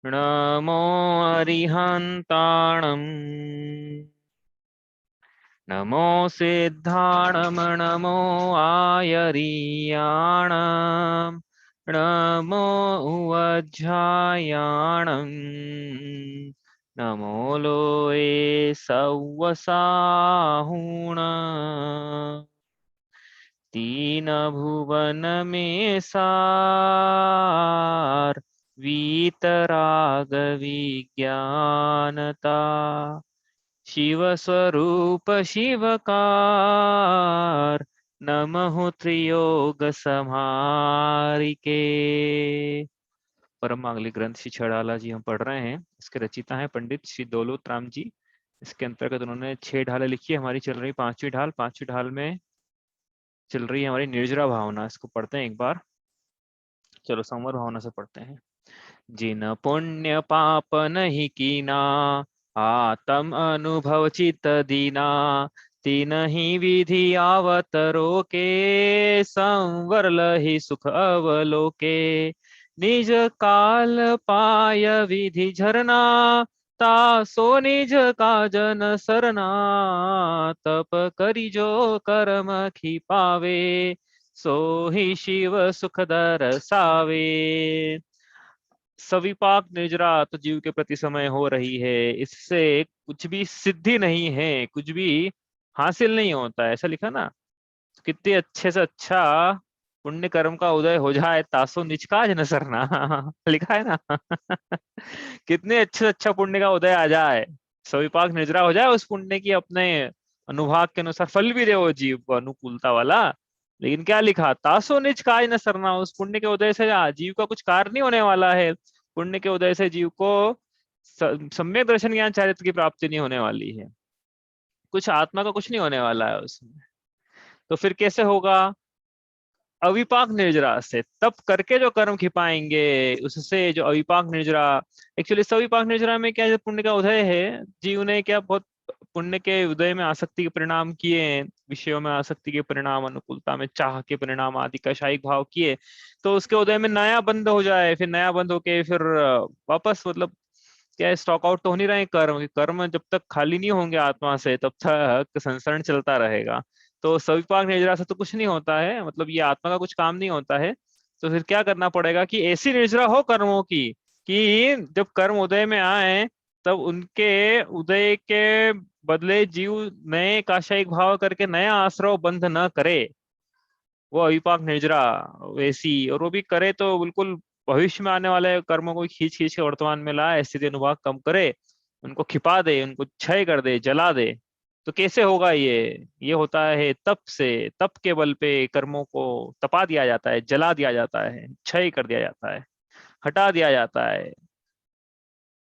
नमो अरिहन्ताणम् नमो सिद्धाणं नमो आयरीयाणं नमो उवज्झायाणं नमो लोये सव्वसाहुण तीन भुवन में सार वीतराग विज्ञानता शिव स्वरूप शिवकार नमः त्रियोग समारिके। परमागली ग्रंथ श्री छड़ाला जी हम पढ़ रहे हैं। इसके रचिता हैं पंडित श्री दौलत राम जी। इसके अंतर्गत उन्होंने 6 ढालें लिखी है। हमारी चल रही 5वीं ढाल। 5वीं ढाल में चल रही है हमारी निर्जरा भावना। इसको पढ़ते हैं एक बार। चलो संवर भावना से पढ़ते हैं। जिन पुण्य पाप नहीं कीना आत्म अनुभव चित दीना तीन ही विधि आवतरो के संवर लहि सुख अवलोके निज काल पाय विधि झरना तासो निज काजन सरना तप करी जो कर्म खिपावे सो ही शिव सुख दरसावे। सविपाक निर्जरा तो जीव के प्रति समय हो रही है। इससे कुछ भी सिद्धि नहीं है, कुछ भी हासिल नहीं होता है। ऐसा लिखा ना। तो कितने अच्छे से अच्छा पुण्य कर्म का उदय हो जाए तासो निचकाज न सरना लिखा है ना कितने अच्छे से अच्छा पुण्य का उदय आ जाए, सविपाक निर्जरा हो जाए, उस पुण्य की अपने अनुभाग के अनुसार फल भी दे वो जीव को अनुकूलता वाला। लेकिन क्या लिखा, तासो निज काज न सरना। उस पुण्य के उदय से जीव का कुछ कार्य नहीं होने वाला है। पुण्य के उदय से जीव को सम्यक दर्शन ज्ञान चारित्र की प्राप्ति नहीं होने वाली है। कुछ आत्मा का कुछ नहीं होने वाला है उसमें। तो फिर कैसे होगा? अविपाक निर्जरा से तप करके जो कर्म खिपाएंगे उससे जो अविपाक निर्जरा। एक्चुअली सविपाक निर्जरा में क्या, जो पुण्य का उदय है, जीव ने क्या बहुत पुण्य के उदय में आसक्ति के परिणाम किए हैं, विषयों में आसक्ति के परिणाम, अनुकूलता में चाह के परिणाम आदि का शायिक भाव किए। तो उसके उदय में नया बंध हो जाए, फिर नया बंध होके फिर वापस मतलब क्या स्टॉक आउट तो हो नहीं रहे कर्म। कर्म जब तक खाली नहीं होंगे आत्मा से तब तक संसरण चलता रहेगा। तो सविपाक निर्जरा से तो कुछ नहीं होता है, मतलब ये आत्मा का कुछ काम नहीं होता है। तो फिर क्या करना पड़ेगा कि ऐसी निर्जरा हो कर्मों की कि जब कर्म उदय में आए तब उनके उदय के बदले जीव नए काशायिक भाव करके नया आश्रव बंध न करे। वो अविपाक निर्जरा वैसी, और वो भी करे तो बिल्कुल भविष्य में आने वाले कर्मों को खींच खींच के वर्तमान में लाए, स्थिति अनुभाग कम करे, उनको खिपा दे, उनको क्षय कर दे, जला दे। तो कैसे होगा ये होता है तप से। तप के बल पे कर्मों को तपा दिया जाता है, जला दिया जाता है, क्षय कर दिया जाता है, हटा दिया जाता है।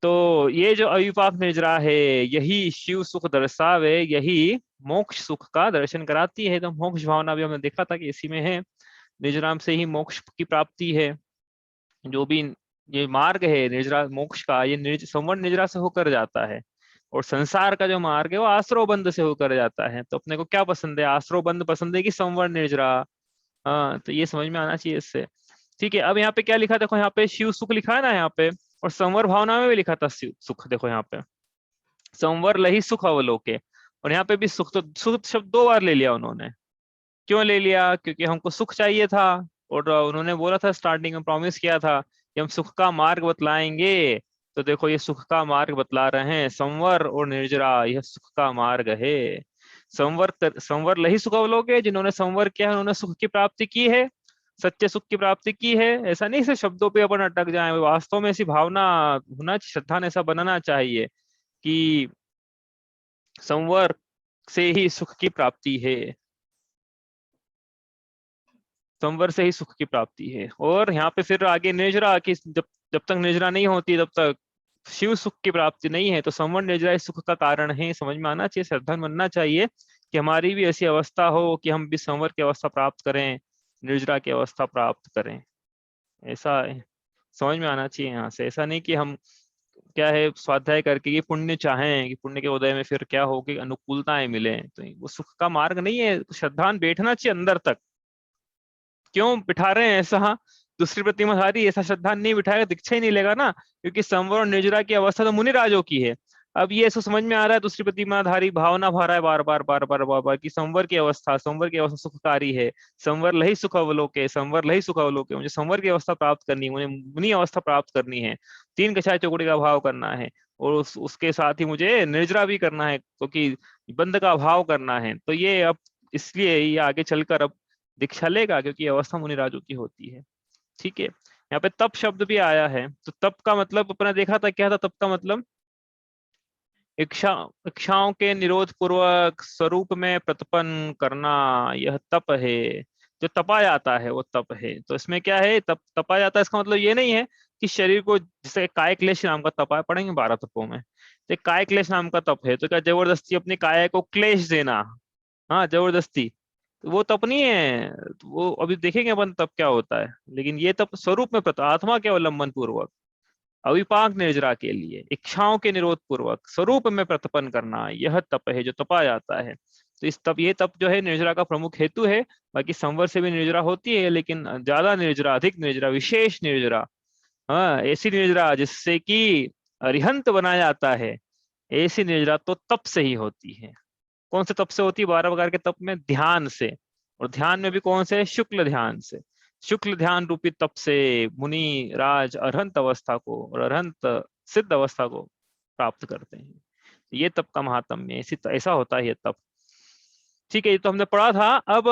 तो ये जो अविपाक निर्जरा है यही शिव सुख दर्शावे, यही मोक्ष सुख का दर्शन कराती है। तो मोक्ष भावना भी हमने देखा था कि इसी में है। निर्जराम से ही मोक्ष की प्राप्ति है। जो भी ये मार्ग है निर्जरा मोक्ष का, ये संवर्ण निर्जरा से होकर जाता है। और संसार का जो मार्ग है वो आश्रव बंध से होकर जाता है। तो अपने को क्या पसंद है, आश्रव बंध पसंद है कि संवर्ण निर्जरा? हाँ, तो ये समझ में आना चाहिए इससे। ठीक है, अब यहाँ पे क्या लिखा, देखो यहाँ पे शिव सुख लिखा है ना यहाँ पे, और संवर भावना में भी लिखा था शिव सुख। देखो यहाँ पे संवर लही सुख अवलोके, और यहाँ पे भी सुख। तो सुख शब्द 2 बार ले लिया उन्होंने। क्यों ले लिया? क्योंकि हमको सुख चाहिए था, और उन्होंने बोला था स्टार्टिंग में, प्रॉमिस किया था कि हम सुख का मार्ग बतलाएंगे। तो देखो ये सुख का मार्ग बतला रहे हैं, संवर और निर्जरा, यह सुख का मार्ग है। संवर लही सुख अवलोके, जिन्होंने संवर किया है उन्होंने सुख की प्राप्ति की है, सच्चे सुख की प्राप्ति की है। ऐसा नहीं सिर्फ शब्दों पे अपन अटक जाए, वास्तव में ऐसी भावना होना, श्रद्धा ने ऐसा बनाना चाहिए कि संवर से ही सुख की प्राप्ति है, संवर से ही सुख की प्राप्ति है। और यहाँ पे फिर आगे निर्जरा की, जब जब तक निर्जरा नहीं होती तब तक शिव सुख की प्राप्ति नहीं है। तो संवर निर्जरा इस सुख का कारण है, समझ में आना चाहिए, श्रद्धा बनना चाहिए कि हमारी भी ऐसी अवस्था हो कि हम भी संवर की अवस्था प्राप्त करें, निर्जरा की अवस्था प्राप्त करें। ऐसा समझ में आना चाहिए यहाँ से। ऐसा नहीं कि हम क्या है स्वाध्याय करके ये पुण्य चाहें कि पुण्य के उदय में फिर क्या हो कि अनुकूलताएं मिले। तो वो सुख का मार्ग नहीं है। श्रद्धान बैठना चाहिए अंदर तक। क्यों बिठा रहे हैं ऐसा? दूसरी प्रतिमाधारी ऐसा श्रद्धा नहीं बिठाएगा, दीक्षा ही नहीं लेगा ना, क्योंकि संवर और निर्जरा की अवस्था तो मुनि राजों की है। अब ये इसको समझ में आ रहा है, दूसरी प्रतिमाधारी भावना भा रहा है बार बार बार बार बार बार कि संवर की अवस्था सुखकारी है, संवर लही सुख अवलोके, संवर लही सुख अवलोके, मुझे संवर की अवस्था प्राप्त करनी है, मुझे मुनि अवस्था प्राप्त करनी है, तीन कछाय चौकड़ी का भाव करना है, और उसके साथ ही मुझे निर्जरा भी करना है, क्योंकि बंध का भाव करना है। तो ये अब इसलिए ये आगे चलकर अब दीक्षा लेगा, क्योंकि ये अवस्था मुनि राजों की होती है। ठीक है, यहाँ पे तप शब्द भी आया है, तो तप का मतलब अपना देखा था क्या था, तप का मतलब इच्छाओं के निरोध पूर्वक स्वरूप में प्रतिपन्न करना, यह तप है। जो तपा जाता है वो तप है। तो इसमें क्या है, तपा जाता है, इसका मतलब ये नहीं है कि शरीर को, जैसे काय क्लेश नाम का तप है, पढ़ेंगे 12 तपों में, तो काय क्लेश नाम का तप है, तो क्या जबरदस्ती अपनी काया को क्लेश देना, हाँ जबरदस्ती, तो वो तप नहीं है। तो वो अभी देखेंगे अपन तप क्या होता है, लेकिन ये तप स्वरूप में आत्मा के अवलंबन पूर्वक अविपाक निर्जरा के लिए इच्छाओं के निरोध पूर्वक स्वरूप में प्रतिपन्न करना, यह तप है जो तपा जाता है। तो इस तप, ये तप जो है निर्जरा का प्रमुख हेतु है। बाकी संवर से भी निर्जरा होती है, लेकिन ज्यादा निर्जरा, अधिक निर्जरा, विशेष निर्जरा, हाँ ऐसी निर्जरा जिससे कि अरिहंत बनाया जाता है, ऐसी निर्जरा तो तप से ही होती है। कौन से तप से होती है? 12 प्रकार के तप में ध्यान से, और ध्यान में भी कौन से? शुक्ल ध्यान से। शुक्ल ध्यान रूपी तप से मुनि राज अरहंत अवस्था को और अरहंत सिद्ध अवस्था को प्राप्त करते हैं। ये तप का महात्म्य, ऐसा होता है ये तप। ठीक है, ये तो हमने पढ़ा था। अब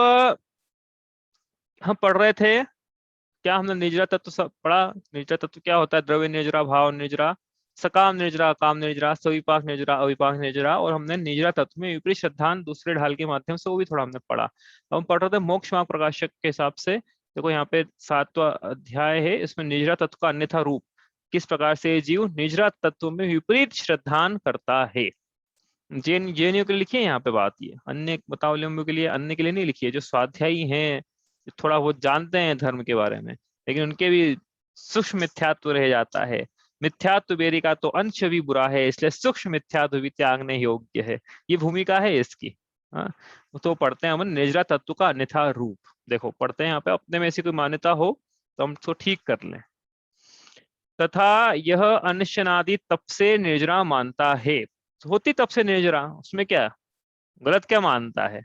हम पढ़ रहे थे क्या, हमने निर्जरा तत्व सब पढ़ा। निर्जरा तत्व क्या होता है? द्रव्य निर्जरा, भाव निर्जरा, सकाम निर्जरा, काम निर्जरा, सविपाक निर्जरा, अविपाक निर्जरा, और हमने निर्जरा तत्व में विपरीत श्रद्धांत दूसरे ढाल के माध्यम से वो भी थोड़ा हमने पढ़ा। अब हम पढ़ रहे थे मोक्ष मार्ग प्रकाशक के हिसाब से। देखो यहाँ पे 7वां अध्याय है, इसमें निर्जरा तत्व का अन्यथा रूप, किस प्रकार से जीव निर्जरा तत्व में विपरीत श्रद्धान करता है। जैनियों के लिए लिखी है यहाँ पे बात, ये अन्य मतावलंबियों के लिए, अन्य के लिए नहीं लिखी है। जो स्वाध्यायी हैं, थोड़ा बहुत जानते हैं धर्म के बारे में, लेकिन उनके भी सूक्ष्म मिथ्यात्व रह जाता है। मिथ्यात्व बेरी का तो अंश भी बुरा है, इसलिए सूक्ष्म मिथ्यात्व भी त्यागने योग्य है। ये भूमिका है इसकी। हाँ, तो पढ़ते हैं हम निर्जरा तत्व का अन्यथा रूप। देखो पढ़ते हैं यहाँ पे, अपने में ऐसी कोई मान्यता हो तो हम उसको ठीक कर लें। तथा यह अनशनादि तप से निर्जरा मानता है। होती तप से निर्जरा, उसमें क्या गलत क्या मानता है?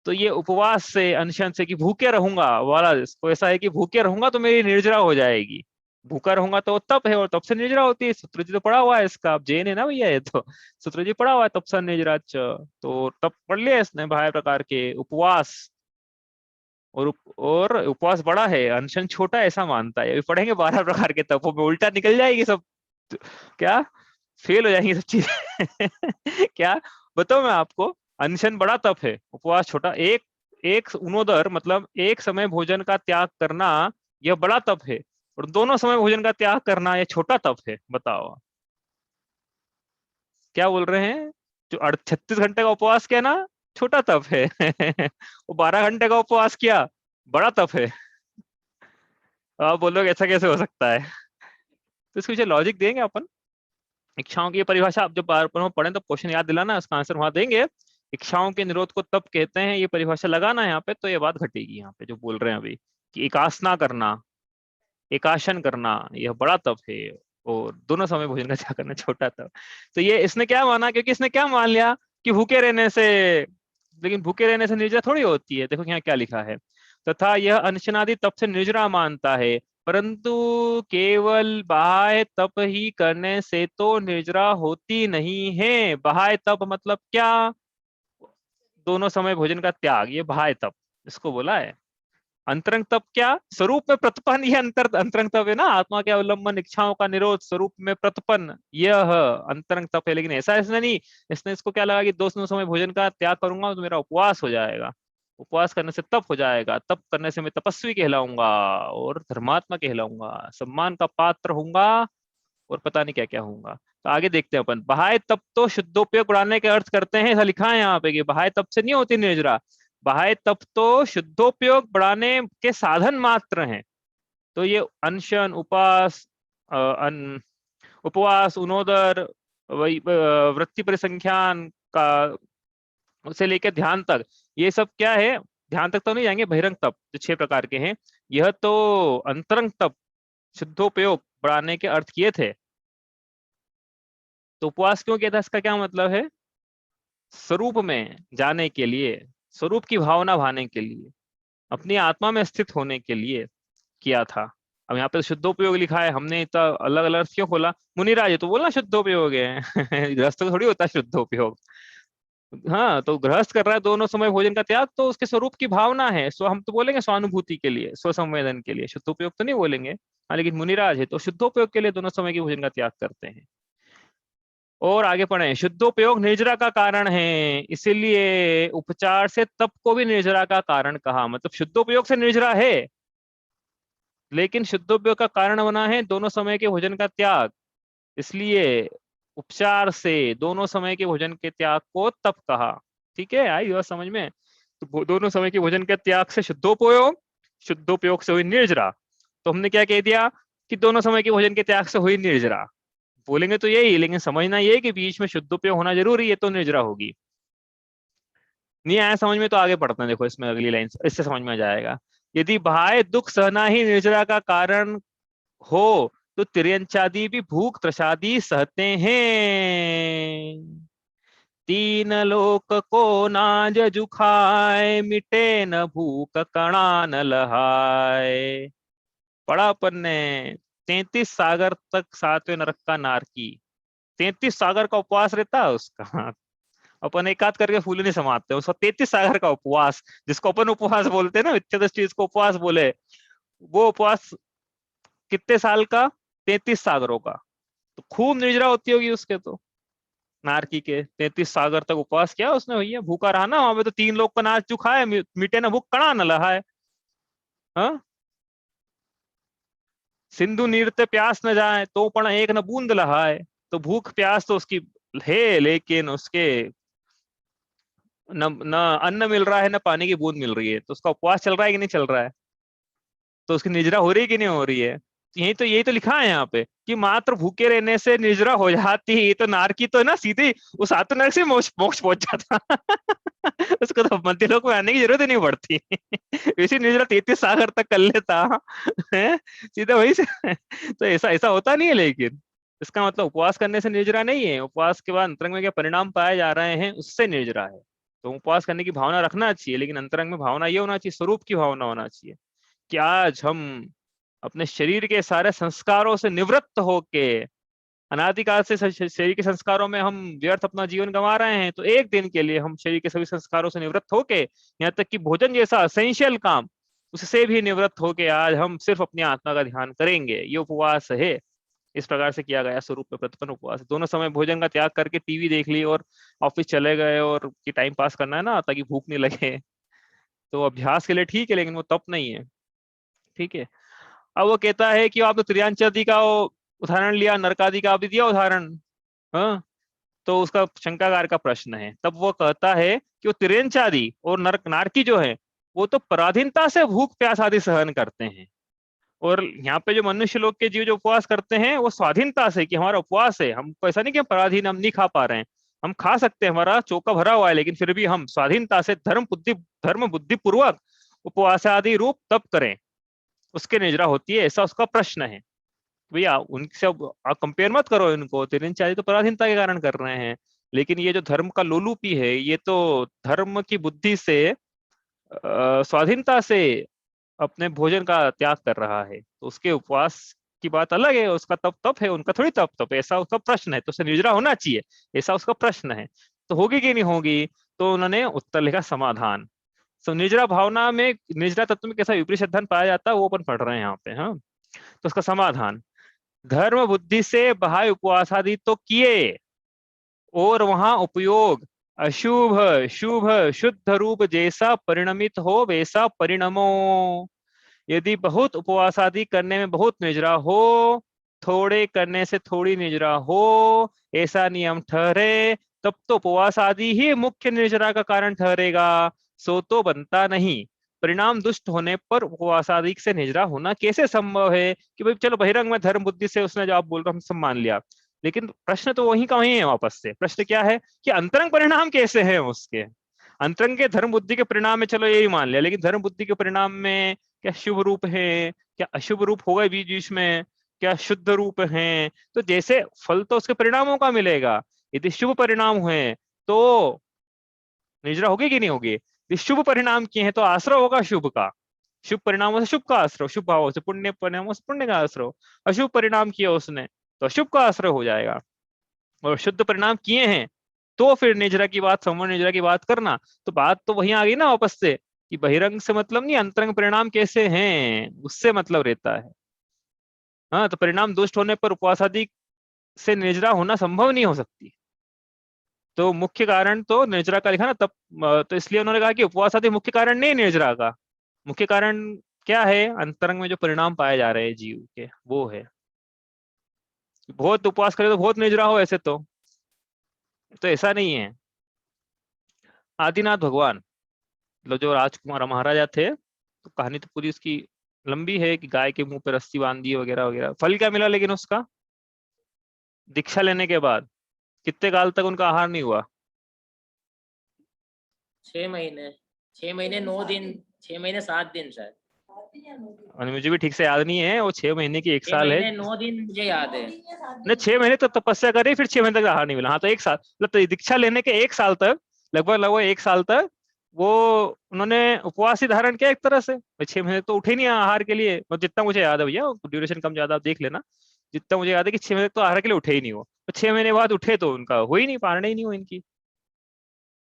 तो ये उपवास से, अनशन से, कि भूखे रहूंगा वाला, इसको ऐसा है कि भूखे रहूंगा तो मेरी निर्जरा हो जाएगी। भूखा रहूंगा तो वो तप है, और तप से निर्जरा होती है। सूत्र जी तो पढ़ा हुआ है इसका, आप जैन है ना भैया, ये तो सूत्र जी पढ़ा हुआ है, तपसा निर्जरा तो तप पढ़ लिया इसने, बाह्य प्रकार के उपवास, और उपवास बड़ा है, अनशन छोटा है, ऐसा मानता है। अभी पढ़ेंगे 12 प्रकार के तपों में, उल्टा निकल जाएगी सब, क्या फेल हो जाएंगी सब चीजें क्या बताओ मैं आपको, अनशन बड़ा तप है, उपवास छोटा। एक एक उनोदर मतलब एक समय भोजन का त्याग करना, यह बड़ा तप है, और दोनों समय भोजन का त्याग करना यह छोटा तप है। बताओ क्या बोल रहे हैं? जो 36 घंटे का उपवास किया ना, छोटा तप है वो 12 घंटे का उपवास किया, बड़ा तप है। आप बोलोगे ऐसा कैसे हो सकता है? तो इसके पीछे लॉजिक देंगे अपन। इच्छाओं की ये परिभाषा आप जब बार बार पढ़ें तो क्वेश्चन याद दिलाना, इसका आंसर वहां देंगे। इच्छाओं के निरोध को तप कहते हैं, ये परिभाषा लगाना यहाँ पे, तो ये बात घटेगी यहाँ पे जो बोल रहे हैं अभी, कि एकासना करना, एकाशन करना यह बड़ा तप है, और दोनों समय भोजन का त्याग करना छोटा तप। तो ये इसने क्या माना, क्योंकि इसने क्या मान लिया कि भूखे रहने से, लेकिन भूखे रहने से निर्जरा थोड़ी होती है। देखो यहाँ क्या लिखा है, तथा यह अनशनादि तप से निर्जरा मानता है, परंतु केवल बाह्य तप ही करने से तो निर्जरा होती नहीं है। बाह्य तप मतलब क्या? दोनों समय भोजन का त्याग, ये बाह्य तप इसको बोला है। अंतरंग तप क्या? स्वरूप में प्रतिपन्न, ये अंतरंग तप है ना, आत्मा के अवलंबन, इच्छाओं का निरोध, स्वरूप में प्रतिपन्न, यह अंतरंग तप है। लेकिन ऐसा इसने नहीं, इसने इसको क्या लगा कि दो समय भोजन का त्याग करूंगा तो मेरा उपवास हो जाएगा, उपवास करने से तप हो जाएगा, तप करने से मैं तपस्वी कहलाऊंगा और धर्मात्मा कहलाऊंगा, सम्मान का पात्र होऊंगा, और पता नहीं क्या क्या होऊंगा। तो आगे देखते हैं अपन। बाह्य तप तो शुद्धोपयोग बढ़ाने के अर्थ करते हैं, ऐसा लिखा है यहाँ पे कि बाह्य तप से नहीं होती निर्जरा। बाह्य तप तो शुद्धोपयोग बढ़ाने के साधन मात्र हैं। तो ये अनशन, उपवास, उनोदर, वही वृत्ति परिसंख्यान का से लेकर ध्यान तक, ये सब क्या है? ध्यान तक तो नहीं जाएंगे, बहिरंग तप जो 6 प्रकार के हैं, यह तो अंतरंग तप, शुद्धोपयोग बढ़ाने के अर्थ किए थे। तो उपवास क्यों किया था, इसका क्या मतलब है? स्वरूप में जाने के लिए, स्वरूप की भावना भाने के लिए, अपनी आत्मा में स्थित होने के लिए किया था। अब यहाँ पे शुद्धोपयोग लिखा है, हमने इतना अलग अलग अर्थ क्यों खोला? मुनिराज, ये तो बोलना शुद्धोपयोग है। गृहस्थ तो थोड़ी होता है शुद्धोपयोग। हाँ, तो गृहस्थ कर रहा है दोनों समय भोजन का त्याग, तो उसके स्वरूप की भावना है, सो हम तो बोलेंगे स्वानुभूति के लिए, स्व संवेदन के लिए, शुद्धोपयोग तो नहीं बोलेंगे। हाँ, लेकिन मुनिराज है तो शुद्धोपयोग के लिए दोनों समय के भोजन का त्याग करते हैं। और आगे पढ़े, शुद्धोपयोग निर्जरा का कारण है, इसीलिए उपचार से तप को भी निर्जरा का कारण कहा। मतलब शुद्धोपयोग से निर्जरा है, लेकिन शुद्धोपयोग का कारण बना है दोनों समय के भोजन का त्याग, इसलिए उपचार से दोनों समय के भोजन के त्याग को तप कहा। ठीक है, आई बात समझ में? तो दोनों समय के भोजन के त्याग से शुद्धोपयोग, शुद्धोपयोग से हुई निर्जरा। तो हमने क्या कह दिया कि दोनों समय के भोजन के त्याग से हुई निर्जरा, बोलेंगे तो यही, लेकिन समझना ये कि बीच में शुद्धोपयोग होना जरूरी है तो निर्जरा होगी। नहीं आया समझ में तो आगे पढ़ते हैं, देखो इसमें अगली लाइन, इससे समझ में आ जाएगा। यदि बाह्य दुख सहना ही निर्जरा का कारण हो, तो तिर्यंचादी भी भूख त्रसादी सहते हैं। तीन लोक को नाज जुखाए, मिटे न भूख कणा न लहाए। पढ़ा अपन ने, 33 सागर तक सातवें नरक का नारकी, 33 सागर का उपवास रहता है उसका। अपन एक आध करके फूल नहीं समाते, उसका 33 सागर का उपवास, जिसको अपन उपवास बोलते हैं ना, मिथ्या दृष्टि इसको उपवास बोले, वो उपवास कितने साल का? 33 सागरों का। तो खूब निर्जरा होती होगी उसके तो, नारकी के 33 सागर तक उपवास किया उसने भैया, भूखा रहा ना वहां पे, तो 3 लोग का नाच चुका है, मिटे ना भूख कणा न लहा है। हाँ, सिंधु नीर ते प्यास न जाए, तो पण एक न बूंद लहाए। तो भूख प्यास तो उसकी है, लेकिन उसके न न अन्न मिल रहा है, न पानी की बूंद मिल रही है, तो उसका उपवास चल रहा है कि नहीं चल रहा है? तो उसकी निजरा हो रही है कि नहीं हो रही है? यही तो लिखा है यहाँ पे कि मात्र भूखे रहने से निजरा हो जाती है। ये तो नारकी तो है ना, सीधे उस आत्म नरक से मोक्ष मोक्ष पहुंच जाता। उसको तो मध्य लोक में आने की जरूरत ही नहीं पड़ती। वैसे निजरा 33 सागर तक कर लेता है, सीधा वही से। तो ऐसा ऐसा होता नहीं है, लेकिन इसका मतलब उपवास करने से निर्जरा नहीं है, उपवास के बाद अंतरंग में क्या परिणाम पाए जा रहे हैं उससे निर्जरा है। तो उपवास करने की भावना रखना चाहिए, लेकिन अंतरंग में भावना ये होना चाहिए, स्वरूप की भावना होना चाहिए कि आज हम अपने शरीर के सारे संस्कारों से निवृत्त होके, अनादिकाल से शरीर के संस्कारों में हम व्यर्थ अपना जीवन गंवा रहे हैं, तो एक दिन के लिए हम शरीर के सभी संस्कारों से निवृत्त होके, यहाँ तक कि भोजन जैसा असेंशियल काम उससे भी निवृत्त होके आज हम सिर्फ अपनी आत्मा का ध्यान करेंगे। ये उपवास है, इस प्रकार से किया गया स्वरूप में प्रतिपन्न उपवास। दोनों समय भोजन का त्याग करके टीवी देख ली और ऑफिस चले गए, और की टाइम पास करना है ना, ताकि भूख नहीं लगे, तो अभ्यास के लिए ठीक है, लेकिन वो तप नहीं है। ठीक है, अब वो कहता है कि आपने त्रियांचादि का वो उदाहरण लिया, नरकादि का भी दिया उदाहरण। हाँ, तो उसका शंकाकार का प्रश्न है, तब वो कहता है कि वो त्रियंचादि और नरक नारकी जो है, वो तो पराधीनता से भूख प्यास आदि सहन करते हैं, और यहाँ पे जो मनुष्य लोग के जीव जो उपवास करते हैं वो स्वाधीनता से, कि हमारा उपवास है, हमको ऐसा नहीं कि हम पराधीन, हम नहीं खा पा रहे हैं, हम खा सकते हैं, हमारा चौका भरा हुआ है, लेकिन फिर भी हम स्वाधीनता से धर्म बुद्धि पूर्वक उपवास आदि रूप तप करें, उसके निजरा होती है, ऐसा उसका प्रश्न है। भैया उनसे अब आप कंपेयर मत करो इनको, तिरंचारी तो पराधीनता के कारण कर रहे हैं, लेकिन ये जो धर्म का लोलुपी है, ये तो धर्म की बुद्धि से स्वाधीनता से अपने भोजन का त्याग कर रहा है, तो उसके उपवास की बात अलग है, उसका तप तप है, उनका थोड़ी तप तप है, ऐसा उसका प्रश्न है, तो उसे निजरा होना चाहिए, ऐसा उसका प्रश्न है। तो होगी कि नहीं होगी? तो उन्होंने उत्तर लिखा समाधान। तो निजरा भावना में, निजरा तत्व में कैसा विपरीत सिद्धांत पाया जाता है वो अपन पढ़ रहे हैं यहाँ पे। हाँ, तो उसका समाधान, धर्म बुद्धि से बाह्य उपवास आदि तो किए, और वहां उपयोग अशुभ शुभ शुद्ध रूप जैसा परिणमित हो वैसा परिणमो। यदि बहुत उपवास आदि करने में बहुत निजरा हो, थोड़े करने से थोड़ी निजरा हो, ऐसा नियम ठहरे, तब तो उपवास आदि ही मुख्य निर्जरा का कारण ठहरेगा, सो तो बनता नहीं। परिणाम दुष्ट होने पर उपवास आदि से निजरा होना कैसे संभव है? कि भाई चलो बहिरंग में धर्म बुद्धि से उसने जो आप बोल रहे हो हम सब मान लिया, लेकिन प्रश्न तो वही का वही है, वापस से प्रश्न क्या है कि अंतरंग परिणाम कैसे है उसके? अंतरंग के धर्म बुद्धि के परिणाम में चलो यही मान लिया, लेकिन धर्म बुद्धि के परिणाम में क्या शुभ रूप है, क्या अशुभ रूप होगा बीच बीच में, क्या शुद्ध रूप है। तो जैसे फल तो उसके परिणामों का मिलेगा, यदि शुभ परिणाम हुए तो निर्जरा होगी कि नहीं होगी। यदि शुभ परिणाम किए हैं तो आश्रय होगा शुभ का, शुभ परिणामों से शुभ का आश्रय, शुभ भावों से पुण्य परिणामों से पुण्य का आश्रय। अशुभ परिणाम किया उसने तो अशुभ का आश्रय हो जाएगा। और शुद्ध परिणाम किए हैं तो फिर निजरा की बात, संवर्ण निजरा की बात करना, तो बात तो वहीं आ गई ना वापस से, कि बहिरंग से मतलब नहीं, अंतरंग परिणाम कैसे हैं उससे मतलब रहता है। हाँ, तो परिणाम दुष्ट होने पर उपवास आदि से निजरा होना संभव नहीं हो सकती। तो मुख्य कारण तो निर्जरा का लिखा ना तब, तो इसलिए उन्होंने कहा कि उपवास आदि मुख्य कारण नहीं है निर्जरा का। मुख्य कारण क्या है, अंतरंग में जो परिणाम पाए जा रहे हैं जीव के, वो है। बहुत उपवास करे तो बहुत निर्जरा हो ऐसे तो ऐसा नहीं है। आदिनाथ भगवान, मतलब जो राजकुमार महाराजा थे, तो कहानी तो पूरी उसकी लंबी है कि गाय के मुंह पे रस्सी बांध दी वगैरह वगैरह। फल क्या मिला लेकिन उसका, दीक्षा लेने के बाद कितने काल तक उनका आहार नहीं हुआ। 6 महीने, 6 महीने 9 दिन, 6 महीने 7 दिन शायद। और मुझे भी ठीक से याद नहीं है, वो 6 महीने की 1 साल है। 6 महीने 9 दिन मुझे याद है। ने 6 महीने तक तपस्या करी, फिर 6 महीने तक आहार नहीं मिला। हाँ तो 1 साल, मतलब तो दीक्षा लेने के 1 साल तक, लगभग लगभग 1 साल तक वो उन्होंने उपवास ही धारण किया एक तरह से। 6 महीने तो उठे नहीं आहार के लिए, और जितना मुझे याद है भैया, ड्यूरेशन कम ज्यादा आप देख लेना, जितना मुझे याद है कि 6 महीने तक तो आहार के लिए उठे ही नहीं हो। तो 6 महीने बाद उठे तो उनका हो ही नहीं, पारणा ही नहीं हो इनकी।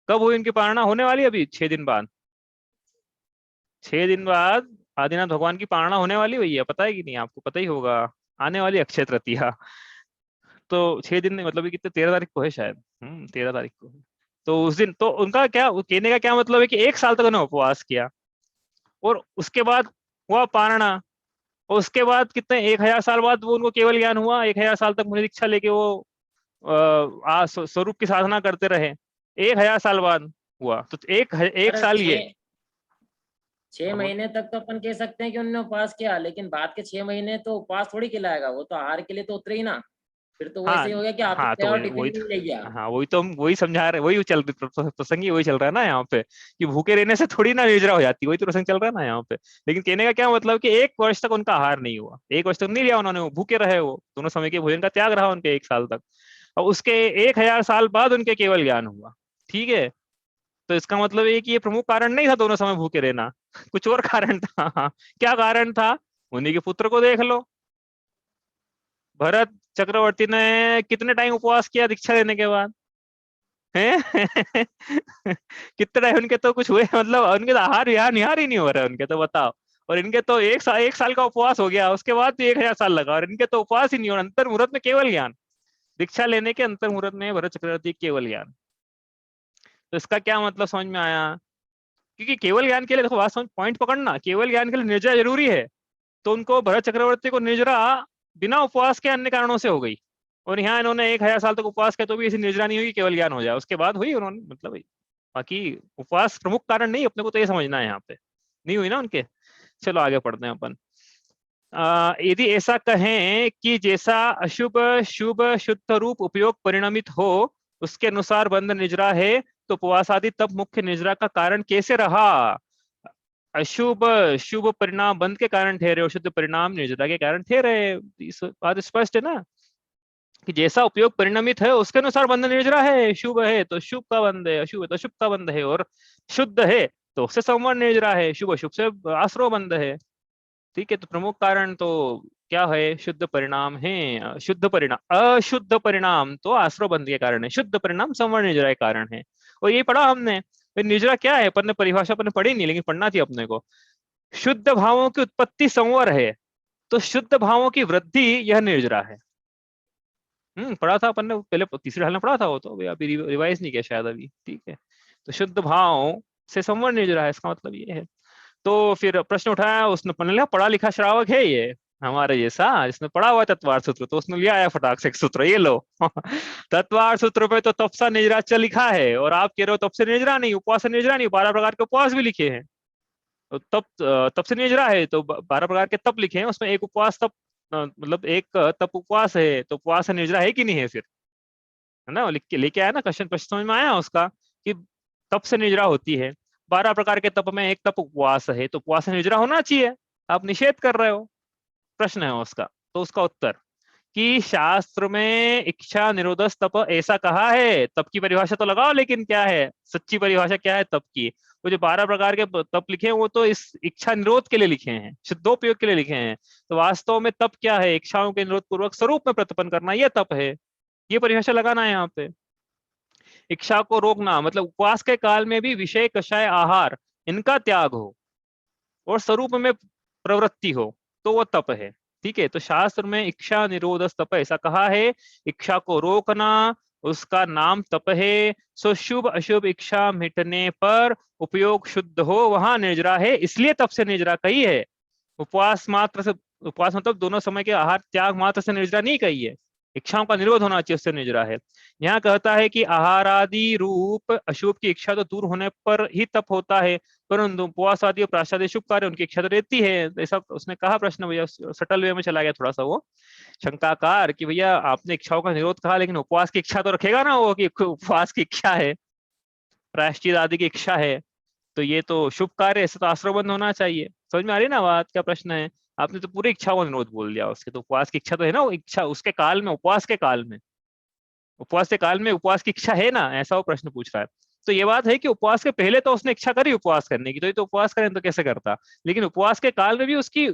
कब हुई इनकी पारणा, होने वाली है अभी 6 दिन बाद। 6 दिन बाद आदिनाथ भगवान की पारणा होने वाली हुई है, पता है कि नहीं, आपको पता ही होगा। आने वाली अक्षय तृतीया। तो 6 दिन में मतलब ये कितने, 13 तारीख को है शायद, 13 तारीख को है। तो उस दिन तो उनका क्या, कहने का क्या मतलब है कि 1 साल तक उन्होंने उपवास किया, और उसके बाद हुआ पारणा। और उसके बाद कितने, 1000 साल बाद वो उनको केवल ज्ञान हुआ। 1000 साल तक मुनि दीक्षा लेके वो स्वरूप की साधना करते रहे। 1000 साल बाद हुआ, तो एक पर साल ये। 6 हाँ, महीने तक तो अपन कह सकते हैं कि उन्होंने उपवास किया, लेकिन बाद के 6 महीने तो उपवास थोड़ी खिलाएगा, वो तो आहार के लिए तो उतरे ही ना। फिर तो हाँ, वैसे ही हो गया कि ऑफिस हाँ, तो गया और वही टिफिन वही भी नहीं ले गया। हाँ, वही तो हम वही समझा रहे, वही चल प्रसंग ही वही चल रहा है ना यहाँ पे, कि भूखे रहने से थोड़ी ना निद्रा हो जाती, वही तो प्रसंग चल रहा है ना यहाँ पे। लेकिन कहने का क्या मतलब कि 1 वर्ष तक उनका आहार नहीं हुआ, 1 वर्ष तक नहीं लिया उन्होंने, वो भूखे रहे, वो दोनों समय के भोजन का त्याग रहा उनके 1 साल तक। और उसके 1000 साल बाद उनके केवल ज्ञान हुआ। ठीक है, तो इसका मतलब ये कि ये प्रमुख कारण नहीं था दोनों समय भूखे रहना। कुछ और कारण था। क्या कारण था, उन्हीं के पुत्र को देख लो। भरत चक्रवर्ती ने कितने टाइम उपवास किया दीक्षा लेने के बाद, हैं? कितने टाइम उनके तो कुछ हुए, मतलब उनके तो आहार विहार निहार ही नहीं हो रहा है उनके तो, बताओ। और इनके तो 1 साल का उपवास हो गया, उसके बाद भी 1000 साल लगा, और इनके तो उपवास ही नहीं हो रहा। अंतर मुहूर्त में केवल ज्ञान, दीक्षा लेने के अंतर मुहूर्त में भरत चक्रवर्ती केवल ज्ञान। तो इसका क्या मतलब समझ में आया, क्योंकि केवल ज्ञान के लिए देखो, बात समझ, पॉइंट पकड़ना, केवल ज्ञान के लिए निर्जरा जरूरी है। तो उनको, भरत चक्रवर्ती को निर्जरा बिना उपवास के अन्य कारणों से हो गई। और यहाँ इन्होंने 1000 साल तक उपवास किया तो भी ऐसी निर्जरा नहीं हुई, केवल ज्ञान हो जाए उसके बाद हुई उन्होंने, मतलब बाकी उपवास प्रमुख कारण नहीं, अपने को तो ये समझना है यहाँ पे, नहीं हुई ना उनके। चलो आगे पढ़ते हैं अपन। यदि ऐसा कहें कि जैसा अशुभ शुभ शुद्ध रूप उपयोग परिणमित हो, उसके अनुसार बंध निजरा है, तो उपवास आदि तब मुख्य निजरा का कारण कैसे रहा। अशुभ शुभ परिणाम बंध के कारण ठहरे और शुद्ध परिणाम निर्जरा के कारण ठहरे। इस बात स्पष्ट है ना, कि जैसा उपयोग परिणमित है उसके अनुसार बंध निर्जरा है। शुभ है तो शुभ का बंध है, अशुभ है तो अशुभ का बंध है, और शुद्ध है तो उससे संवर्ण निर्जरा है, शुभ अशुभ से आश्रय बंध है। ठीक है, तो प्रमुख कारण तो क्या है, शुद्ध परिणाम है। शुद्ध परिणाम, अशुद्ध परिणाम तो आश्रय बंध के कारण है, शुद्ध परिणाम संवर्ण निर्जरा के कारण है। और ये पढ़ा हमने। फिर निर्जरा क्या है, अपन ने परिभाषा अपन ने पढ़ी नहीं, लेकिन पढ़ना थी अपने को। शुद्ध भावों की उत्पत्ति संवर है, तो शुद्ध भावों की वृद्धि यह निर्जरा है। पढ़ा था अपन ने पहले, तीसरे हाल में पढ़ा था वो तो, अभी रिवाइज नहीं किया शायद अभी। ठीक है, तो शुद्ध भाव से संवर निर्जरा है, इसका मतलब ये है। तो फिर प्रश्न उठाया उसने, पढ़ा लिखा श्रावक है ये हमारे जैसा, जिसने पढ़ा हुआ तत्वार्थ सूत्र, तो उसने लिया आया फटाक से एक सूत्र, ये लो। तत्वार्थ सूत्र पे तो तप सा निर्जरा लिखा है, और आप कह रहे हो तप से निर्जरा नहीं, उपवास से निर्जरा नहीं, 12 प्रकार के उपवास भी लिखे हैं। तो तप से निर्जरा है तो 12 प्रकार के तप लिखे हैं, उसमें एक उपवास तप, मतलब एक तप उपवास है, तो उपवास से निर्जरा है कि नहीं है फिर, है ना। लिख के लेके आया ना क्वेश्चन, प्रश्न समझ में आया उसका, कि तप से निर्जरा होती है। 12 प्रकार के तप में एक तप उपवास है, तो उपवास से निर्जरा होना चाहिए। आप निषेध कर रहे हो। प्रश्न है उसका, तो उसका उत्तर कि शास्त्र में इच्छा निरोधस तप ऐसा कहा है, तप की परिभाषा तो लगाओ, लेकिन क्या है सच्ची परिभाषा, क्या है तप की। वो जो 12 प्रकार के तप लिखे हैं वो तो इस इच्छा निरोध के लिए लिखे हैं, शुद्धोपयोग के लिए लिखे हैं। तो वास्तव में तप क्या है, इच्छाओं के निरोध पूर्वक स्वरूप में प्रतपन करना, यह तप है। ये परिभाषा लगाना है यहाँ पे। इच्छा को रोकना मतलब उपवास के काल में भी विषय कषाय आहार इनका त्याग हो और स्वरूप में प्रवृत्ति हो, तो वो तप है। ठीक है, तो शास्त्र में इच्छा निरोध तप ऐसा कहा है, इच्छा को रोकना उसका नाम तप है। सो शुभ अशुभ इच्छा मिटने पर उपयोग शुद्ध हो वहां निर्जरा है, इसलिए तप से निर्जरा कही है। उपवास मात्र से, उपवास मतलब दोनों समय के आहार त्याग मात्र से निर्जरा नहीं कही है, इच्छाओं का निरोध होना चाहिए, उससे निर्जरा है। यहाँ कहता है कि आहार आदि रूप अशुभ की इच्छा तो दूर होने पर ही तप होता है, परंतु उपवास आदि और प्राशादि शुभ कार्य उनकी इच्छा तो रहती है। ऐसा उसने कहा, प्रश्न भैया सटल वे में चला गया थोड़ा सा वो शंकाकार कि भैया आपने इच्छाओं का निरोध कहा, लेकिन उपवास की इच्छा तो रखेगा ना वो, कि उपवास की इच्छा है, प्रायश्चित आदि की इच्छा है, तो ये तो शुभ कार्य, ऐसे तो आश्रमबंध होना चाहिए। समझ में आ रही ना बात, क्या प्रश्न है। आपने तो पूरी इच्छा को निरोध बोल दिया उसके, तो उपवास की इच्छा तो है ना, वो इच्छा उसके काल में, उपवास के काल में, उपवास के काल में उपवास की इच्छा है ना, ऐसा वो प्रश्न पूछ रहा है। तो ये बात है कि उपवास के पहले तो उसने इच्छा करी उपवास करने की, तो ये तो उपवास करें तो कैसे करता, लेकिन उपवास के काल में भी उसकी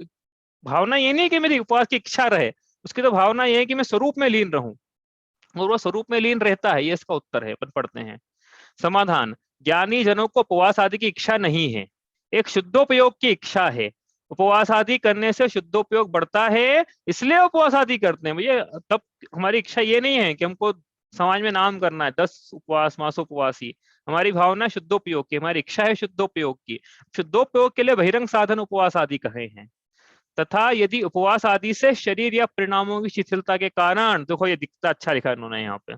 भावना ये नहीं कि मेरी उपवास की इच्छा रहे, उसकी तो भावना ये है कि मैं स्वरूप में लीन रहूं, और वो स्वरूप में लीन रहता है। ये इसका उत्तर है, अपन पढ़ते हैं। समाधान, ज्ञानी जनों को उपवास आदि की इच्छा नहीं है, एक शुद्धोपयोग की इच्छा है। उपवास आदि करने से शुद्धोपयोग बढ़ता है, इसलिए उपवास आदि करते हैं भैया। तब हमारी इच्छा ये नहीं है कि हमको समाज में नाम करना है 10 उपवास मासोपवासी, हमारी भावना शुद्धोपयोग की, हमारी इच्छा है शुद्धोपयोग की। शुद्धोपयोग के लिए बहिरंग साधन उपवास आदि कहे हैं। तथा यदि उपवास आदि से शरीर या परिणामों की शिथिलता के कारण, देखो ये दिखता अच्छा लिखा इन्होंने यहाँ पे,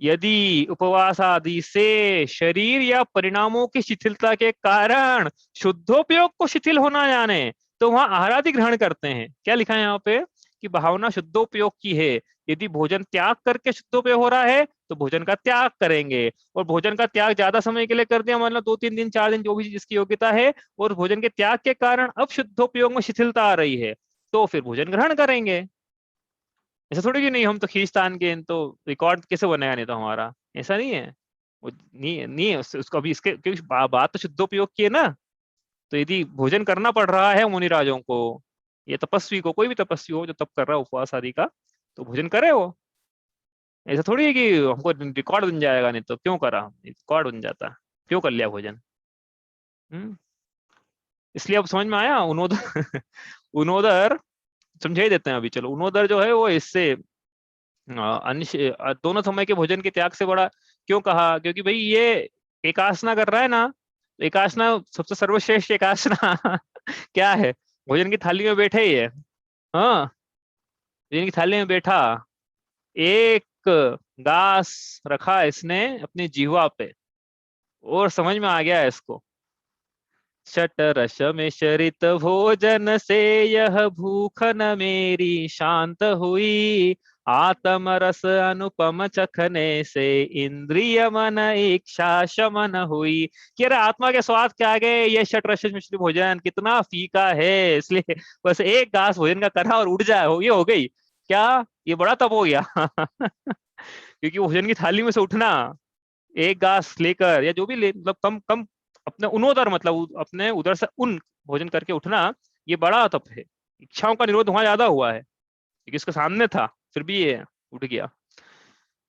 यदि उपवास आदि से शरीर या परिणामों की शिथिलता के कारण शुद्धोपयोग को शिथिल होना जाने, तो वहां आहारादि ग्रहण करते हैं। क्या लिखा है यहाँ पे कि भावना शुद्धोपयोग की है, यदि भोजन त्याग करके शुद्धोपयोग हो रहा है तो भोजन का त्याग करेंगे, और भोजन का त्याग ज्यादा समय के लिए कर दिया, मतलब 2-3 दिन 4 दिन जो भी जिसकी योग्यता है, और भोजन के त्याग के कारण अब शुद्धोपयोग में शिथिलता आ रही है, तो फिर भोजन ग्रहण करेंगे। ऐसा थोड़ी कि नहीं हम तो खींचतान के, तो रिकॉर्ड कैसे बनेगा, नहीं तो हमारा, ऐसा नहीं है। वो नहीं नहीं है उसको अभी, इसके क्योंकि बात तो शुद्धोपयोग की है ना। तो यदि भोजन करना पड़ रहा है मुनिराजों को, ये तपस्वी को, कोई भी तपस्वी हो जो तप कर रहा है उपवास आदि का, तो भोजन करे वो। ऐसा थोड़ी है कि हमको रिकॉर्ड बन जाएगा, नहीं तो क्यों करा, रिकॉर्ड बन जाता, क्यों कर लिया भोजन। इसलिए अब समझ में आया उनोदर उनोदर समझा ही देते हैं अभी, चलो। उनोदर जो है वो इससे दोनों समय के भोजन के त्याग से बड़ा क्यों कहा, क्योंकि भाई ये एकासना कर रहा है ना, तो एकासना सबसे सर्वश्रेष्ठ एकासना क्या है, भोजन की थाली में बैठे ही है। हाँ, भोजन की थाली में बैठा, एक घास रखा इसने अपनी जीवा पे, और समझ में आ गया है इसको, शतरस मिश्रित भोजन से यह भूख न मेरी शांत हुई, आत्म रस अनुपम चखने से इंद्रिय मन इच्छा शमन हुई। कि अरे आत्मा के स्वाद के आगे ये षटरस मिश्रित भोजन कितना फीका है, इसलिए बस एक घास भोजन का करा और उड़ जाए, हो ये हो गई क्या, ये बड़ा तप हो गया क्योंकि भोजन की थाली में से उठना, एक घास लेकर या जो भी ले, मतलब कम कम अपने उनोदर, मतलब अपने उधर से उन भोजन करके उठना, ये बड़ा तप है। इच्छाओं का निरोध वहां ज्यादा हुआ है, क्योंकि इसके सामने था, फिर भी ये उठ गया।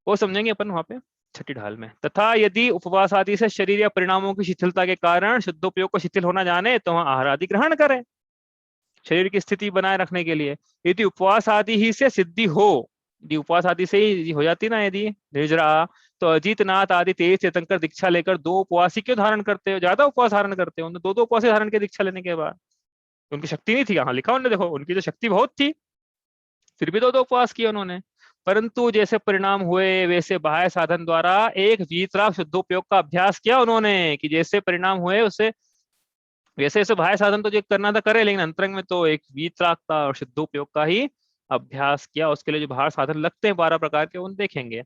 वो समझेंगे अपन वहां पे छठी ढाल में। तथा यदि उपवास आदि से शरीर या परिणामों की शिथिलता के कारण शुद्धोपयोग को शिथिल होना जाने, तो वहां आहार आदि ग्रहण करें शरीर की स्थिति बनाए रखने के लिए। यदि उपवास आदि ही से सिद्धि हो, यदि उपवास आदि से ही हो जाती ना यदि निर्जरा, तो अजीतनाथ आदि तेज चेतनकर दीक्षा लेकर 2 उपवास ही क्यों धारण करते हो, ज्यादा उपवास धारण करते हो, उन्होंने 2-2 उपवास ही धारण के दीक्षा लेने के बाद। उनकी शक्ति नहीं थी, हाँ लिखा उन्होंने, देखो उनकी तो शक्ति बहुत थी, फिर भी 2-2 उपवास किए उन्होंने। परंतु जैसे परिणाम हुए वैसे बाह्य साधन द्वारा एक वीतराग शुद्धोपयोग का अभ्यास किया उन्होंने, कि जैसे परिणाम हुए उससे वैसे वैसे बाह्य साधन तो जो करना था करे, लेकिन अंतरंग में तो एक वीतराग का और शुद्धोपयोग का ही अभ्यास किया। उसके लिए जो बाहर साधन लगते हैं 12 प्रकार के, उन देखेंगे।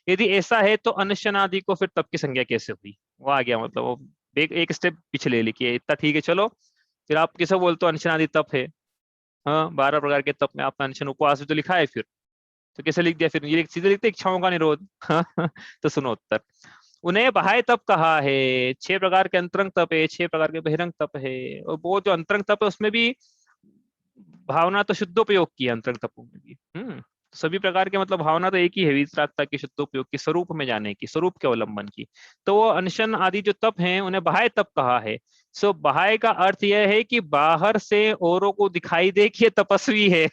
यदि ऐसा है तो अनशनादि को फिर तप की संज्ञा कैसे हुई, वो आ गया, मतलब वो एक स्टेप पीछे ले लिखिए, इतना ठीक है चलो। फिर आप किसे बोलते हो अनशन आदि तप है? हाँ, 12 प्रकार के तप में आपका अनशन उपवास भी तो लिखा है फिर, तो कैसे लिख दिया फिर? ये सीधे लिखते इच्छाओं का निरोध। तो सुनो उत्तर। उन्हें बाह्य तप कहा है, 6 प्रकार के अंतरंग तप है, 6 प्रकार के बहिरंग तप है। और वो जो अंतरंग तप है उसमें भी भावना तो शुद्धोपयोग की है, अंतरंग तपों में भी। सभी प्रकार के मतलब भावना तो एक ही है, वीतरागता की, शुद्धोपयोग की, स्वरूप में जाने की, स्वरूप के अवलंबन की। तो वो अनशन आदि जो तप हैं उन्हें बाह्य तप कहा है। सो बाह्य का अर्थ यह है कि बाहर से औरों को दिखाई दे कि ये तपस्वी है।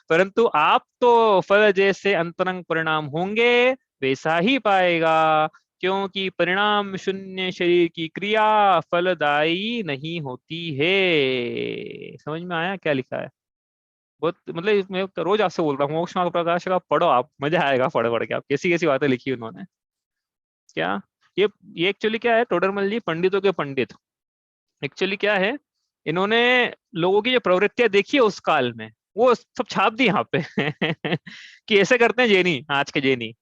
परंतु आप तो फल जैसे अंतरंग परिणाम होंगे वैसा ही पाएगा, क्योंकि परिणाम शून्य शरीर की क्रिया फलदायी नहीं होती है। समझ में आया क्या लिखा है? बहुत मतलब मैं रोज आपसे बोल रहा हूँ, मोक्ष मार्ग प्रकाश का पढ़ो आप, मजा आएगा पढ़ पढ़ के। आप कैसी कैसी बातें लिखी उन्होंने, क्या ये ये एक्चुअली क्या है, टोडरमल जी पंडितों के पंडित। एक्चुअली क्या है, इन्होंने लोगों की जो प्रवृत्तियां देखी है उस काल में, वो सब छाप दी यहाँ पे। कि ऐसे करते हैं जैनी, आज के जैनी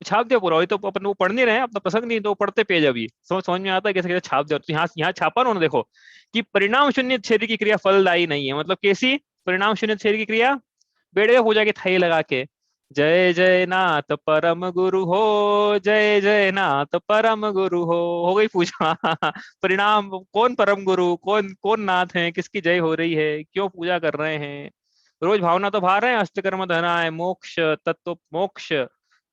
छाप दिया पूरा। वही तो अपन वो पढ़ नहीं रहे हैं, अपना पसंद नहीं तो वो पढ़ते पेज अभी समझ समझ में आता है कैसे कैसे छाप दिया। तो यहाँ यहाँ छापा उन्होंने, देखो कि परिणाम शून्य शरीर की क्रिया फलदायी नहीं है। मतलब कैसी परिणाम शून्य शरीर की क्रिया? बैठ गए पूजा की थाली लगा के, जय जय नाथ परम गुरु हो, जय जय नाथ परम गुरु हो गई पूजा। परिणाम कौन परम गुरु, कौन कौन नाथ है, किसकी जय हो रही है, क्यों पूजा कर रहे हैं? रोज भावना तो भा रहे हैं, अष्टकर्म धनाय मोक्ष तत्व मोक्ष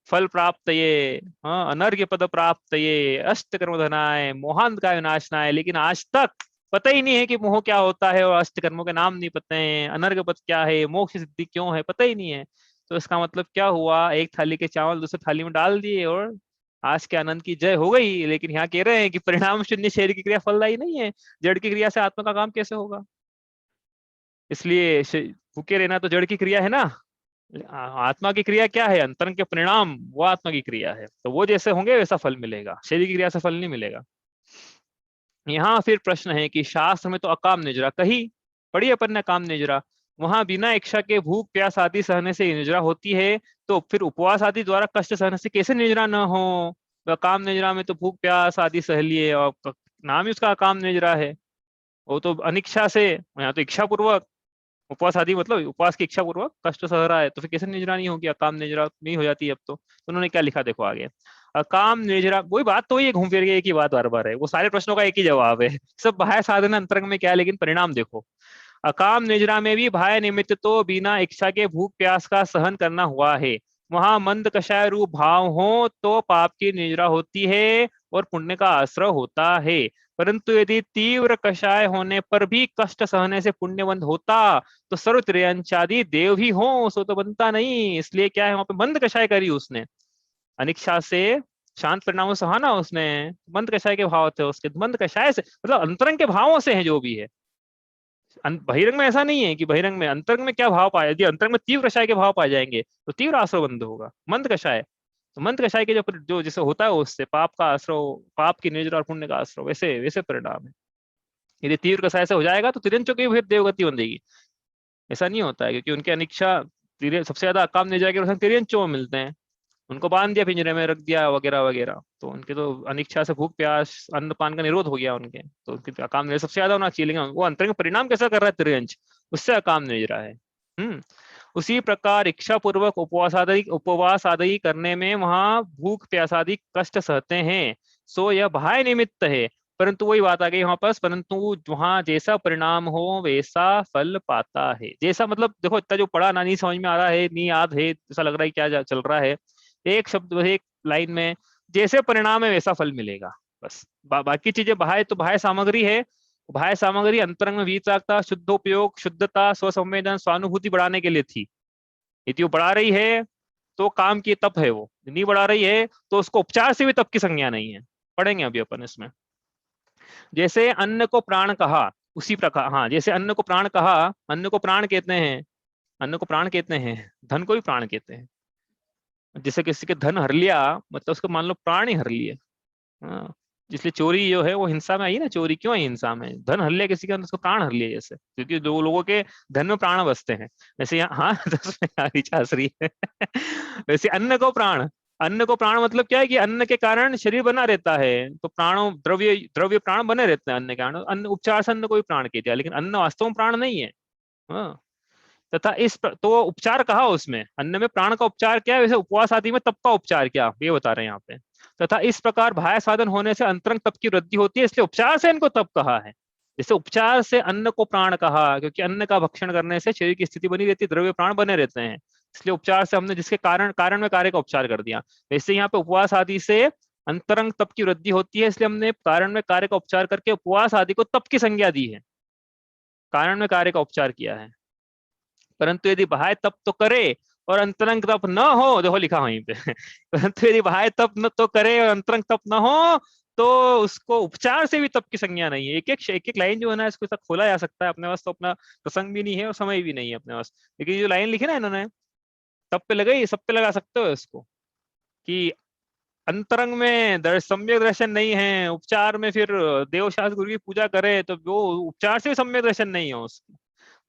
फल प्राप्त ये, हाँ अनर्घ्य पद प्राप्त ये, अष्टकर्म धनाय मोहांत का विनाशनाय। लेकिन आज तक पता ही नहीं है कि मोह क्या होता है, और अष्टकर्मों के नाम नहीं पता है, अनर्घ्य पद क्या है, मोक्ष सिद्धि क्यों है, पता ही नहीं है। तो इसका मतलब क्या हुआ, एक थाली के चावल दूसरी थाली में डाल दिए और आज के आनंद की जय हो गई। लेकिन यहाँ कह रहे हैं कि परिणाम शून्य शरीर की क्रिया फलदायी नहीं है, जड़ की क्रिया से आत्मा का काम कैसे होगा? इसलिए भूखे रहना तो जड़ की क्रिया है ना, आत्मा की क्रिया क्या है, अंतरंग के परिणाम, वो आत्मा की क्रिया है। तो वो जैसे होंगे वैसा फल मिलेगा, शरीर की क्रिया से फल नहीं मिलेगा। यहाँ फिर प्रश्न है कि शास्त्र में तो अकाम निजरा कही, पढ़ी अपन ने काम निजरा, वहां बिना इच्छा के भूख प्यास आदि सहने से निजरा होती है, तो फिर उपवास आदि द्वारा कष्ट सहने से कैसे निजरा न हो? तो अकाम निजरा में तो भूख प्यास आदि सह लिए, और नाम ही उसका अकाम निजरा है। वो तो अनिच्छा से, यहाँ तो इच्छा पूर्वक उपवास आदि, मतलब उपवास की इच्छा पूर्वक कष्ट सह रहा है, तो फिर कैसे निजरा नहीं होगी, अकाम निजरा नहीं हो जाती अब तो उन्होंने क्या लिखा देखो आगे। अकाम निजरा, वही बात तो, ये घूम फिर के एक ही बात बार बार है, वो सारे प्रश्नों का एक ही जवाब है। सब बाह्य साधन अंतरंग में क्या है, लेकिन परिणाम देखो। अकाम निजरा में भी बाह्य निमित्त तो बिना इच्छा के भूख प्यास का सहन करना हुआ है। वहां मंद कषाय रूप भाव हो तो पाप की निजरा होती है और पुण्य का आश्रय होता है। परंतु यदि तीव्र कषाय होने पर भी कष्ट सहने से पुण्यवंत होता तो सर्वत्रयंचादि देव ही हो, सो तो बनता नहीं। इसलिए क्या है, वहां पे मंद कषाय करी उसने, अनिच्छा से शांत परिणामों से सहाना उसने, मंद कषाय के भाव थे उसके, मंद कषाय से मतलब अंतरंग के भावों से है जो भी है। बहिरंग में ऐसा नहीं है कि बहिरंग में, अंतरंग में क्या भाव पाए, यदि अंतरंग में तीव्र कषाय के भाव पाए जाएंगे तो तीव्र आश्रय बंद होगा। मंद कषाय, तो मंद कषाय के जो जो जैसे होता है उससे पाप का आश्रय, पाप की निजरा और पुण्य का आश्रय, वैसे वैसे परिणाम है। यदि तीव्र कषाय से हो जाएगा तो तिरंचों की फिर देवगति बन जाएगी। ऐसा नहीं होता है, क्योंकि उनकी अनिच्छा सबसे ज्यादा काम नहीं जाएगी, तिरंचों में मिलते हैं, उनको बांध दिया पिंजरे में रख दिया वगैरह वगैरह, तो उनके तो अनिच्छा से भूख प्यास अन्न पान का निरोध हो गया उनके, तो उनके अकाम निजरा सबसे ज्यादा होना चाहिए। लेकिन वो अंतरंग परिणाम कैसा कर रहा है तिरंच, उससे अकाम निजरा है। उसी प्रकार इच्छा पूर्वक उपवास आदि करने में वहां भूख प्यास आदि कष्ट सहते हैं, सो यह बाह्य निमित्त है। परंतु वही बात आ गई वहां पास, परंतु वहां जैसा परिणाम हो वैसा फल पाता है। जैसा मतलब देखो, इतना जो पढ़ा ना, नहीं समझ में आ रहा है, नहीं याद है, ऐसा लग रहा है क्या चल रहा है, एक शब्द एक लाइन में, जैसे परिणाम है वैसा फल मिलेगा बस। बाकी चीजें बाह्य तो बाह्य सामग्री है, बाह्य सामग्री अंतरंग में वीतरागता, शुद्धोपयोग, शुद्धता, स्वसंवेदन, स्वानुभूति बढ़ाने के लिए थी। यदि वो बढ़ा रही है तो काम की तप है, वो नहीं बढ़ा रही है तो उसको उपचार से भी तप की संज्ञा नहीं है। पढ़ेंगे अभी अपन इसमें। जैसे अन्न को प्राण कहा, उसी प्रकार, हाँ जैसे अन्न को प्राण कहा, अन्न को प्राण कहते हैं, अन्न को प्राण कहते हैं, धन को भी प्राण कहते हैं। जैसे किसी के धन हर लिया, मतलब उसको मान लो प्राण ही हर लिए। हाँ, इसलिए चोरी जो है वो हिंसा में आई ना, चोरी क्यों आई हिंसा में, धन हर लिया किसी का, उसको प्राण हर लिया, जैसे क्योंकि दो लोगों के धन में प्राण बसते हैं। वैसे यहाँ हाँ, 10 में रिचार्ज रही है। वैसे अन्न को प्राण, अन्न को प्राण मतलब क्या है कि अन्न के कारण शरीर बना रहता है, तो प्राणों द्रव्य द्रव्य प्राण बने रहते हैं अन्न के कारण। अन्न उपचार से अन्न को भी प्राण कह दिया, लेकिन अन्न वास्तव में प्राण नहीं है। हाँ। तथा तो उपचार कहा उसमें, अन्न में प्राण का उपचार क्या है, वैसे उपवास आदि में तप का उपचार क्या, ये बता रहे हैं यहाँ पे। तथा इस प्रकार बाह्य साधन होने से अंतरंग तप की वृद्धि होती है, इसलिए उपचार से इनको तप कहा है। जैसे उपचार से अन्न को प्राण कहा, क्योंकि अन्न का भक्षण करने से शरीर की स्थिति बनी रहती है, द्रव्य प्राण बने रहते हैं, इसलिए उपचार से हमने जिसके कारण कारण में कार्य का उपचार कर दिया। वैसे यहाँ पे उपवास आदि से अंतरंग तप की वृद्धि होती है, इसलिए हमने कारण में कार्य का उपचार करके उपवास आदि को तप की संज्ञा दी है, कारण में कार्य का उपचार किया है। परंतु यदि बाह्य तप तो करे और अंतरंग तप न हो, देखो लिखा वहीं पे परंतु यदि बाह्य तप न तो करे और अंतरंग तप न हो, तो उसको उपचार से भी तप की संज्ञा नहीं है। एक एक लाइन जो है ना, इसको तक खोला जा सकता है, अपने पास तो अपना प्रसंग भी नहीं है और समय भी नहीं है अपने पास, लेकिन जो लाइन लिखी ना इन्होंने, तप पे लगाई, सब पे लगा सकते हो इसको, कि अंतरंग में सम्यक दर्शन नहीं है, उपचार में फिर देवशास्त्र गुरु की पूजा करे तो वो उपचार से भी सम्यक दर्शन नहीं है उसकी।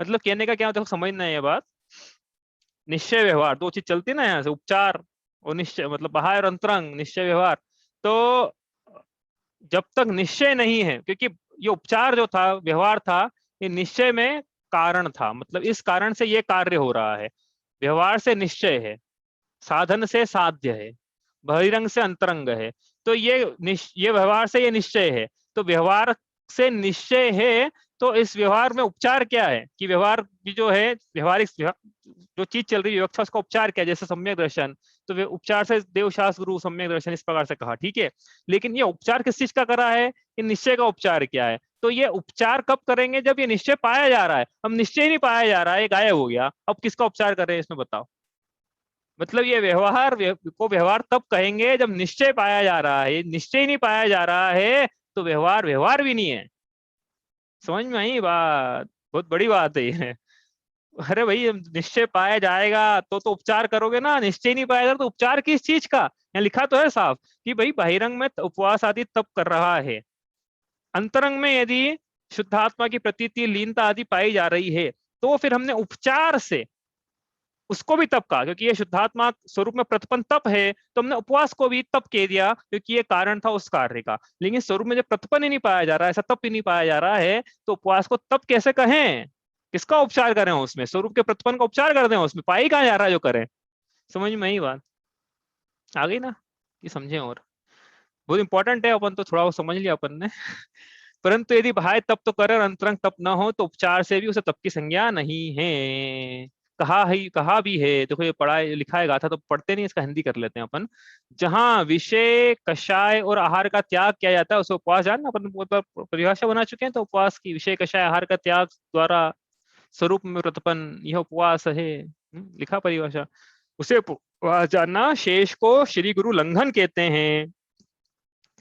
मतलब कहने का क्या, देखो समझना है ये बात, निश्चय व्यवहार दो चीज चलती है ना यहाँ से, उपचार और निश्चय, मतलब बाह्य और अंतरंग, निश्चय व्यवहार। तो जब तक निश्चय नहीं है, क्योंकि ये उपचार जो था, व्यवहार था, ये निश्चय में कारण था, मतलब इस कारण से ये कार्य हो रहा है। व्यवहार से निश्चय है, साधन से साध्य है, बहिरंग से अंतरंग है। तो ये व्यवहार से ये निश्चय है, तो व्यवहार से निश्चय है, तो इस व्यवहार में उपचार क्या है, कि व्यवहार की जो है व्यवहारिक जो चीज चल रही है व्यवस्था, उसका उपचार क्या है, जैसे सम्यक दर्शन, तो वे उपचार से देवशास्त्र गुरु सम्यक दर्शन इस प्रकार से कहा, ठीक है। लेकिन ये उपचार किस चीज का करा है, कि निश्चय का उपचार क्या है। तो ये उपचार कब करेंगे, जब ये निश्चय पाया जा रहा है। अब निश्चय नहीं पाया जा रहा है, ये गायब हो गया, अब किसका उपचार करें इसमें बताओ। मतलब ये व्यवहार को व्यवहार तब कहेंगे जब निश्चय पाया जा रहा है, निश्चय नहीं पाया जा रहा है तो व्यवहार व्यवहार भी नहीं है। समझ में आई बात, बहुत बड़ी बात है ये। अरे भाई निश्चय पाया जाएगा तो उपचार करोगे ना, निश्चय नहीं पाया तो उपचार किस चीज का। यहाँ लिखा तो है साफ कि भाई बहिरंग में उपवास आदि तप कर रहा है, अंतरंग में यदि शुद्धात्मा की प्रतीति लीनता आदि पाई जा रही है, तो फिर हमने उपचार से उसको भी तप कहा, क्योंकि ये शुद्धात्मा स्वरूप में प्रतिपन्न तप है, तो हमने उपवास को भी तप कह दिया, क्योंकि ये कारण था उस कार्य का। लेकिन स्वरूप में जब प्रतिपन्न ही नहीं पाया जा रहा है, ऐसा तप ही नहीं पाया जा रहा है, तो उपवास को तप कैसे कहें, किसका उपचार करें उसमें, स्वरूप के प्रतिपन्न का उपचार कर दें उसमें, पाई कहाँ जा रहा है जो करें। समझ में ही बात आ गई ना, कि समझे। और बहुत इंपॉर्टेंट है, अपन तो थोड़ा वो समझ लिया अपन ने परंतु यदि बाह्य तप तो करे और अंतरंग तप न हो, तो उपचार से भी उसे तप की संज्ञा नहीं है। कहा भी है, देखो ये पढ़ा लिखा है गाथा, तो पढ़ते नहीं, इसका हिंदी कर लेते हैं अपन। जहां विषय कषाय और आहार का त्याग किया जाता है उसे उपवास, जानना अपन परिभाषा बना चुके हैं, तो उपवास की विषय कषाय आहार का त्याग द्वारा स्वरूप में प्रतिपन्न यह उपवास है। लिखा परिभाषा, उसे उपवास जानना, शेष को श्री गुरु लंघन कहते हैं।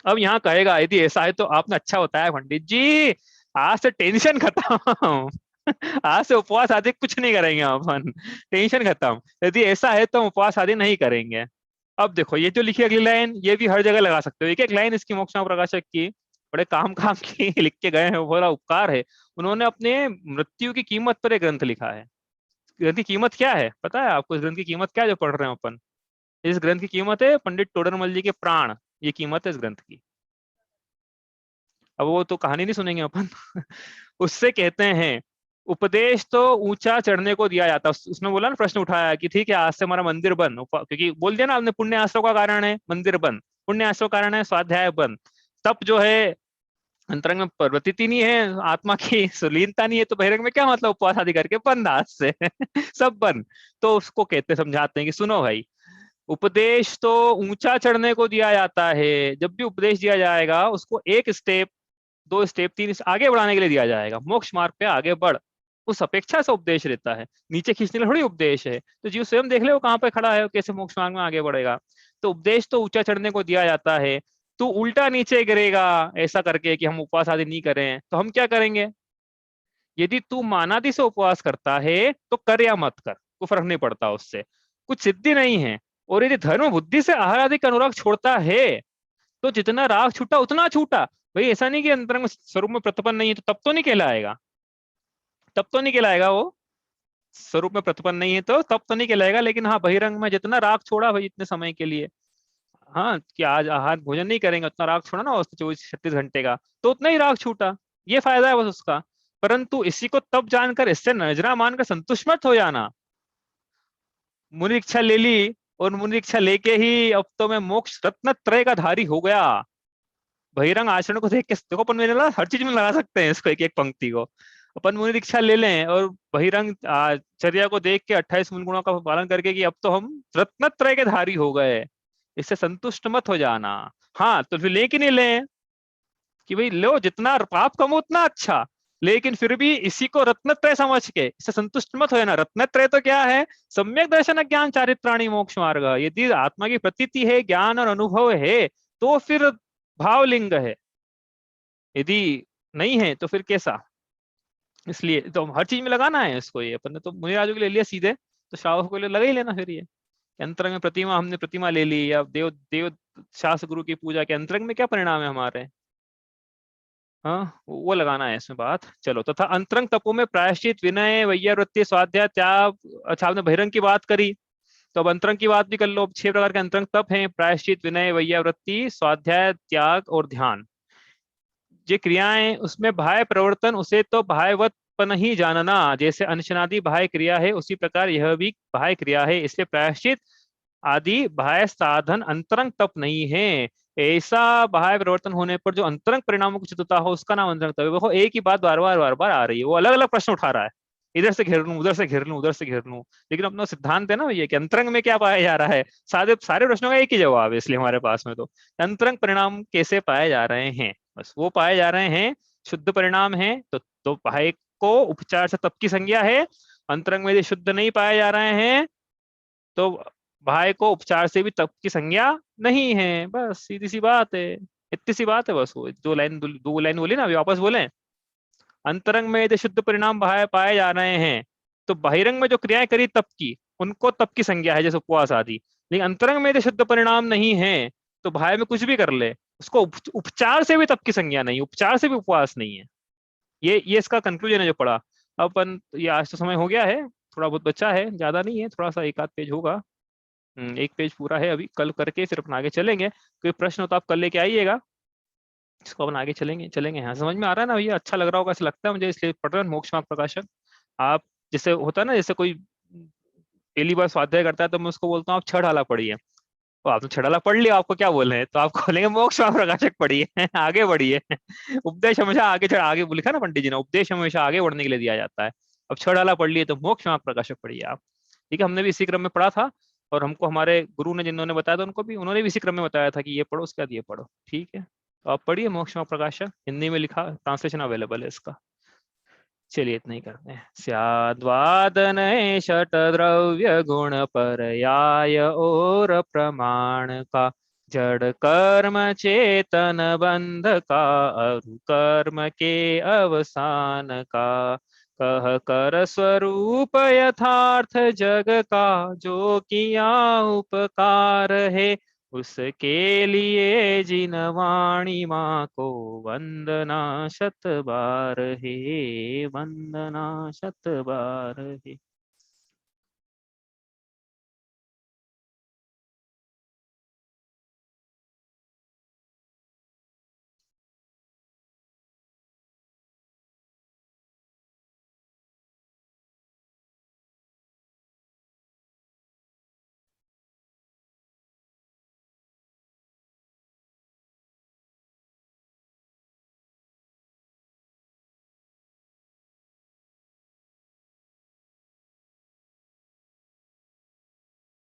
अब यहाँ कहेगा यदि ऐसा है तो आपने अच्छा बताया पंडित जी, आज से टेंशन खत्म आज से उपवास आदि कुछ नहीं करेंगे अपन, टेंशन खत्म। यदि ऐसा है तो उपवास आदि नहीं करेंगे। अब देखो ये जो लिखी अगली लाइन, ये भी हर जगह लगा सकते हो, एक एक लाइन इसकी मोक्षमा प्रकाशक की बड़े काम काम की लिख के गए हैं, वो बड़ा उपकार है। उन्होंने अपने मृत्यु की कीमत पर एक ग्रंथ लिखा है। ग्रंथ की कीमत क्या है पता है आपको, इस ग्रंथ की कीमत क्या है जो पढ़ रहे हैं अपन। इस ग्रंथ की कीमत है पंडित टोडरमल जी के प्राण, ये कीमत है इस ग्रंथ की। अब वो तो कहानी नहीं सुनेंगे अपन उससे कहते हैं उपदेश तो ऊंचा चढ़ने को दिया जाता। उसने बोला ना, प्रश्न उठाया कि ठीक है आज से हमारा मंदिर बन, क्योंकि बोल दिया ना आपने, पुण्य आश्रव का कारण है मंदिर बन, पुण्य आश्रव कारण है स्वाध्याय बन, तप जो है अंतरंग में प्रवृत्ति नहीं है, आत्मा की सुलीनता नहीं है, तो बहिरंग में क्या मतलब उपवास आदि करके बंद आज से सब बंद। तो उसको कहते समझाते हैं कि सुनो भाई, उपदेश तो ऊंचा चढ़ने को दिया जाता है, जब भी उपदेश दिया जाएगा उसको एक स्टेप, दो स्टेप, तीन आगे बढ़ाने के लिए दिया जाएगा, मोक्ष मार्ग पे आगे बढ़, उस अपेक्षा से उपदेश रहता है, नीचे खींचने के लिए थोड़ी उपदेश है। तो जीव स्वयं देख ले वो कहाँ पे खड़ा है, कैसे मोक्ष मार्ग में आगे बढ़ेगा। तो उपदेश तो ऊंचा चढ़ने को दिया जाता है, तू उल्टा नीचे गिरेगा ऐसा करके कि हम उपवास आदि नहीं करें, तो हम क्या करेंगे। यदि तू मानादि से उपवास करता है तो कर या मत कर, कोई फर्क नहीं पड़ता उससे, कुछ सिद्धि नहीं है। और यदि धर्म बुद्धि से आहार आदि का अनुराग छोड़ता है, तो जितना राग छूटा उतना छूटा। भाई ऐसा नहीं कि अंतरंग स्वरूप में प्रतिपन्न नहीं है तो तब तो नहीं कहलाएगा, तब तो नहीं कहलाएगा वो, स्वरूप में प्रतिपन्न नहीं है तो तब तो नहीं कहलाएगा। लेकिन हाँ बहिरंग में जितना राग छोड़ा भाई इतने समय के लिए, हाँ कि आज आहार भोजन नहीं करेंगे, उतना राग छोड़ा ना उसने 24-36 घंटे का, तो उतना ही राग छूटा, ये फायदा है बस उसका। परंतु इसी को तब जानकर, इससे नजरा मानकर संतुष्ट मत हो जाना। मुनि इच्छा ले ली, और मुनि इच्छा लेके ही अब तो मैं मोक्ष रत्न त्रय का धारी हो गया। बहिरंग आचरण को देख के देखो, अपन में ना हर चीज में लगा सकते हैं इसको, एक एक पंक्ति को। अपन मुनि दीक्षा ले लें और बहिरंग चर्या को देख के 28 मूल गुणों का पालन करके कि अब तो हम रत्नत्रय के धारी हो गए, इससे संतुष्ट मत हो जाना। हाँ तो फिर ले कि नहीं ले, कि भाई लो, जितना पाप कमो उतना अच्छा, लेकिन फिर भी इसी को रत्नत्रय समझ के इससे संतुष्ट मत हो जाना। रत्नत्रय तो क्या है? सम्यक दर्शन ज्ञान चारित्राणी मोक्ष मार्ग। यदि आत्मा की प्रतीति है, ज्ञान और अनुभव है, तो फिर भावलिंग है, यदि नहीं है तो फिर कैसा? इसलिए तो हर चीज में लगाना है इसको। ये अपन ने तो मुनिराजों के लिए लिया सीधे, तो श्रावकों के लिए लगा ही लेना फिर। ये अंतरंग में प्रतिमा, हमने प्रतिमा ले ली, या देव देव शास्त्र गुरु की पूजा के अंतरंग में क्या परिणाम है हमारे, हाँ वो लगाना है इसमें बात। चलो, तथा अंतरंग तपों में प्रायश्चित, विनय, वैयावृत्ति, स्वाध्याय, त्याग। अच्छा, आपने बहिरंग की बात करी, तो अब अंतरंग की बात भी कर लो। 6 प्रकार के अंतरंग तप हैं: प्रायश्चित, विनय, वैयावृत्ति, स्वाध्याय, त्याग और ध्यान। ये क्रियाएं, उसमें बाह्य प्रवर्तन, उसे तो बाह्यवतपन ही जानना। जैसे अनशनादि बाह्य क्रिया है, उसी प्रकार यह भी बाह्य क्रिया है। इसलिए प्रायश्चित आदि बाह्य साधन अंतरंग तप नहीं है। ऐसा बाह्य परिवर्तन होने पर जो अंतरंग परिणामों की चित्तता हो, उसका नाम अंतरंग तप है। देखो, एक ही बात बार बार आ रही है, वो अलग अलग प्रश्न उठा रहा है, इधर से घेर लूं, उधर से घेर लूं, उधर से घेर लूं, लेकिन अपना सिद्धांत है ना ये कि अंतरंग में क्या पाया जा रहा है। सारे सारे प्रश्नों का एक ही जवाब है, इसलिए हमारे पास में तो अंतरंग परिणाम कैसे पाए जा रहे हैं, बस वो पाए जा रहे हैं। शुद्ध परिणाम है तो बाह्य को उपचार से तप की संज्ञा है। अंतरंग में यदि शुद्ध नहीं पाए जा रहे हैं, तो बाह्य को उपचार से भी तप की संज्ञा नहीं है। बस सीधी सी बात है, इतनी सी बात है बस। वो दो लाइन बोली ना, अभी वापस बोले। अंतरंग में यदि शुद्ध परिणाम बाह्य पाए जा रहे हैं, तो बहिरंग में जो क्रियाएं करी तप की, उनको तप की संज्ञा है, जैसे उपवास आदि। लेकिन अंतरंग में यदि शुद्ध परिणाम नहीं है, तो बाह्य में कुछ भी कर ले, उसको उपचार से भी तप की संज्ञा नहीं, उपचार से भी उपवास नहीं है। ये इसका कंक्लूजन है जो पढ़ा अपन। ये आज तो समय हो गया है, थोड़ा बहुत बच्चा है, ज्यादा नहीं है, थोड़ा सा एक आध पेज होगा। एक पेज पूरा है अभी, कल करके फिर अपन आगे चलेंगे। कोई प्रश्न हो तो आप कल लेके आइएगा, इसको अपन आगे चलेंगे चलेंगे। हाँ, समझ में आ रहा है ना भैया? अच्छा लग रहा होगा ऐसा लगता है मुझे, इसलिए पढ़ रहे हैं मोक्ष मार्ग प्रकाशक। आप, जैसे होता है ना, जैसे कोई पहली बार स्वाध्याय करता है तो मैं उसको बोलता हूँ आप 6 ढाला पढ़िए, तो आपने 6 ढाला पढ़ लिया, आपको क्या बोले हैं, तो आपको बोलेंगे मोक्ष मार्ग प्रकाशक पढ़िए आगे बढ़िए उपदेश हमेशा आगे लिखा ना पंडित जी ने, उपदेश हमेशा आगे बढ़ने के लिए दिया जाता है। अब 6 ढाला पढ़ लिए तो मोक्ष मार्ग प्रकाशक पढ़िए आप। ठीक है, हमने भी इसी क्रम में पढ़ा था, और हमको हमारे गुरु ने जिन्होंने बताया था उनको भी, उन्होंने भी इसी क्रम में बताया था कि ये पढ़ो, उसके बाद ये पढ़ो। ठीक है, तो आप पढ़िए मोक्ष मार्ग प्रकाशक, हिंदी में लिखा, ट्रांसलेशन अवेलेबल है इसका। चलिए इतना ही करते हैं। स्याद्वादनय षट्द्रव्य गुण पर्याय और प्रमाण का, जड़ कर्म चेतन बंध का, अरु कर्म के अवसान का। कह कर स्वरूप यथार्थ जग का, जो किया उपकार है, उसके लिए जिन वाणी माँ को वंदना शत बार है, वंदना शत बार है।